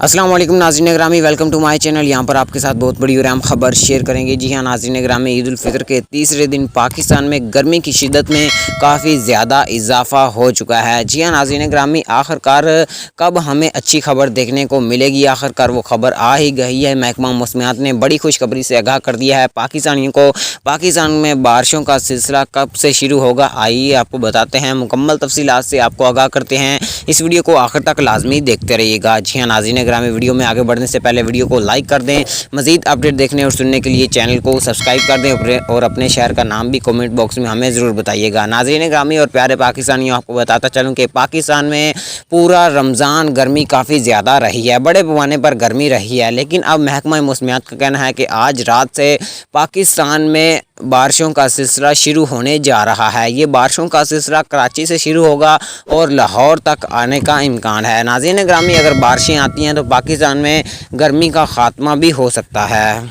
अस्सलाम वालेकुम नाज़रीन ग्रामी, वेलकम टू माय चैनल। यहाँ पर आपके साथ बहुत बड़ी और अहम खबर शेयर करेंगे। जी हाँ नाज़रीन ग्रामी, ईद उल फितर के तीसरे दिन पाकिस्तान में गर्मी की शिद्दत में काफ़ी ज़्यादा इजाफा हो चुका है। जी हाँ नाज़रीन ग्रामी, आखिरकार कब हमें अच्छी खबर देखने को मिलेगी? आखिरकार वो खबर आ ही गई है। महकमा मौसमियात ने बड़ी खुशखबरी से आगाह कर दिया है पाकिस्तानियों को। पाकिस्तान में बारिशों का सिलसिला कब से शुरू होगा, आइए आपको बताते हैं। मुकम्मल तफसीलात से आपको आगाह करते हैं। इस वीडियो को आखिर तक लाजमी देखते रहिएगा। जी हाँ नाज़रीन ग्रामी, वीडियो में आगे बढ़ने से पहले वीडियो को लाइक कर दें। मज़ीद अपडेट देखने और सुनने के लिए चैनल को सब्सक्राइब कर दें और अपने शहर का नाम भी कमेंट बॉक्स में हमें ज़रूर बताइएगा। नाज़रीन ग्रामी और प्यारे पाकिस्तानियों, आपको बताता चलूँ कि पाकिस्तान में पूरा रमज़ान गर्मी काफ़ी ज़्यादा रही है, बड़े पैमाने पर गर्मी रही है। लेकिन अब महकमा मौसमियात का कहना है कि आज रात से पाकिस्तान में बारिशों का सिलसिला शुरू होने जा रहा है। ये बारिशों का सिलसिला कराची से शुरू होगा और लाहौर तक आने का इम्कान है। नाज़रीन ग्रामी, अगर बारिशें आती हैं तो पाकिस्तान में गर्मी का ख़ात्मा भी हो सकता है।